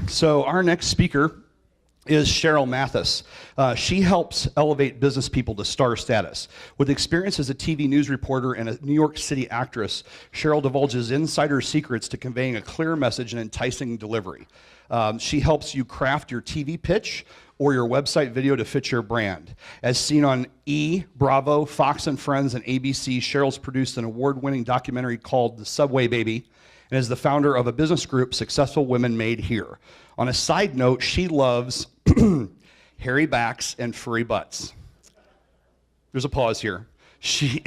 So our next speaker is Sheryl Matthys. She helps elevate business people to star status. With experience as a TV news reporter and a New York City actress, Sheryl divulges insider secrets to conveying a clear message and enticing delivery. She helps you craft your TV pitch or your website video to fit your brand. As seen on E!, Bravo, Fox and Friends, and ABC, Sheryl's produced an award-winning documentary called The Subway Baby, and is the founder of a business group, Successful Women Made Here. On a side note, she loves hairy backs and furry butts. There's a pause here. She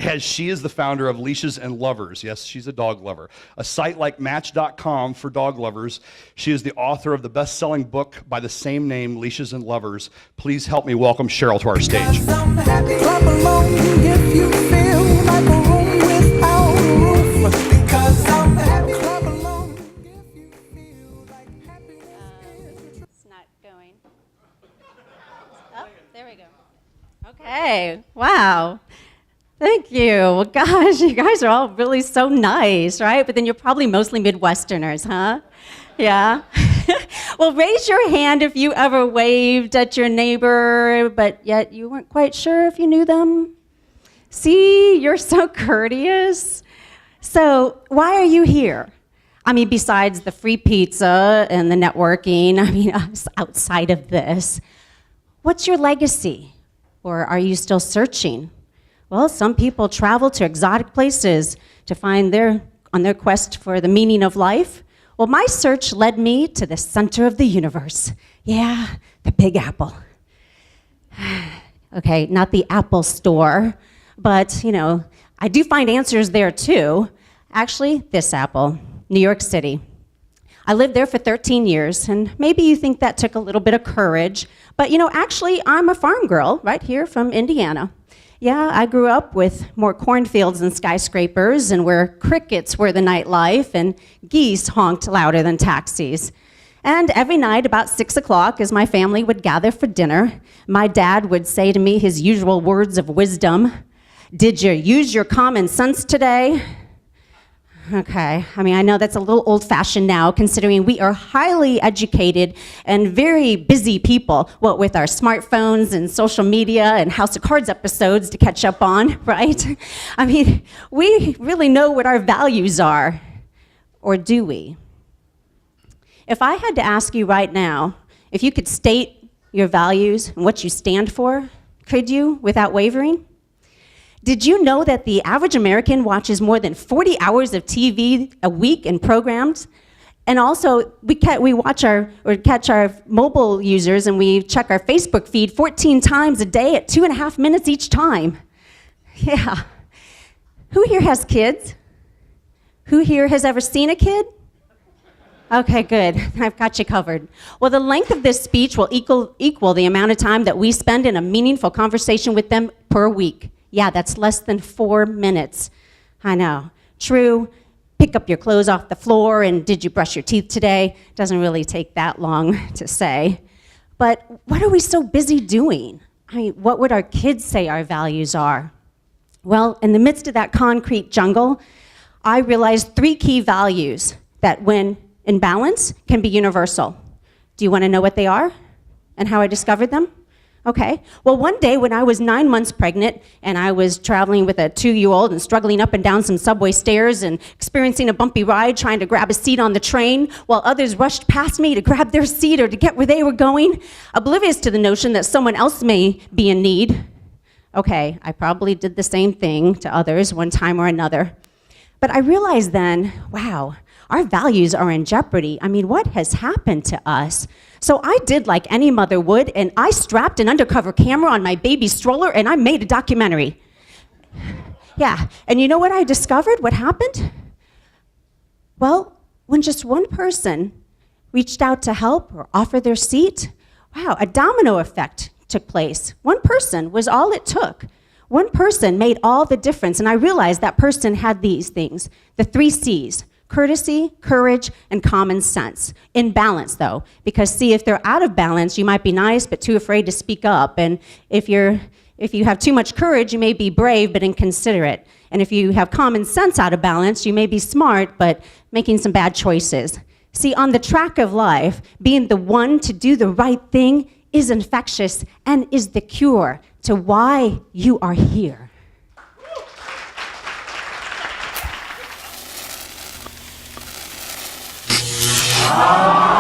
is the founder of Leashes and Lovers. Yes, she's a dog lover. A site like Match.com for dog lovers. She is the author of the best-selling book by the same name, Leashes and Lovers. Please help me welcome Sheryl to our stage. Clap along if you feel like a room without a roof. Because I'm happy. Clap along if you feel like happiness is. It's not going. Oh, there we go. Okay. Wow. Thank you. Well, gosh, you guys are all really so nice, right? But then you're probably mostly Midwesterners, huh? Yeah. Well, raise your hand if you ever waved at your neighbor, but yet you weren't quite sure if you knew them. See, you're so courteous. So why are you here? I mean, besides the free pizza and the networking, I mean, outside of this, what's your legacy? Or are you still searching? Well, some people travel to exotic places to find on their quest for the meaning of life. Well, my search led me to the center of the universe. Yeah, the Big Apple. Okay, not the Apple store, but, I do find answers there too. Actually, this apple, New York City. I lived there for 13 years, and maybe you think that took a little bit of courage, but actually, I'm a farm girl right here from Indiana. Yeah, I grew up with more cornfields than skyscrapers, and where crickets were the nightlife, and geese honked louder than taxis. And every night, about 6 o'clock, as my family would gather for dinner, my dad would say to me his usual words of wisdom, "Did you use your common sense today?" Okay, I mean, I know that's a little old-fashioned now, considering we are highly educated and very busy people, with our smartphones and social media and House of Cards episodes to catch up on, right? I mean, we really know what our values are, or do we? If I had to ask you right now, if you could state your values and what you stand for, could you, without wavering? Did you know that the average American watches more than 40 hours of TV a week in programs? And also, we catch our mobile users and we check our Facebook feed 14 times a day at 2.5 minutes each time. Yeah. Who here has kids? Who here has ever seen a kid? Okay, good. I've got you covered. Well, the length of this speech will equal the amount of time that we spend in a meaningful conversation with them per week. Yeah, that's less than 4 minutes. I know. True, pick up your clothes off the floor and did you brush your teeth today? Doesn't really take that long to say. But what are we so busy doing? I mean, what would our kids say our values are? Well, in the midst of that concrete jungle, I realized 3 key values that, when in balance, can be universal. Do you want to know what they are and how I discovered them? Okay, well, one day when I was 9 months pregnant and I was traveling with a 2-year-old and struggling up and down some subway stairs and experiencing a bumpy ride trying to grab a seat on the train while others rushed past me to grab their seat or to get where they were going, oblivious to the notion that someone else may be in need. Okay, I probably did the same thing to others one time or another. But I realized then, wow, our values are in jeopardy. I mean, what has happened to us? So I did like any mother would, and I strapped an undercover camera on my baby stroller, and I made a documentary. Yeah, and you know what I discovered? What happened? Well, when just one person reached out to help or offer their seat, wow, a domino effect took place. One person was all it took. One person made all the difference, and I realized that person had these things, the 3 C's. Courtesy, courage, and common sense. In balance, though, because see, if they're out of balance, you might be nice but too afraid to speak up. And if you're If you have too much courage, you may be brave but inconsiderate. And if you have common sense out of balance, you may be smart but making some bad choices. See, on the track of life, being the one to do the right thing is infectious and is the cure to why you are here. Ah!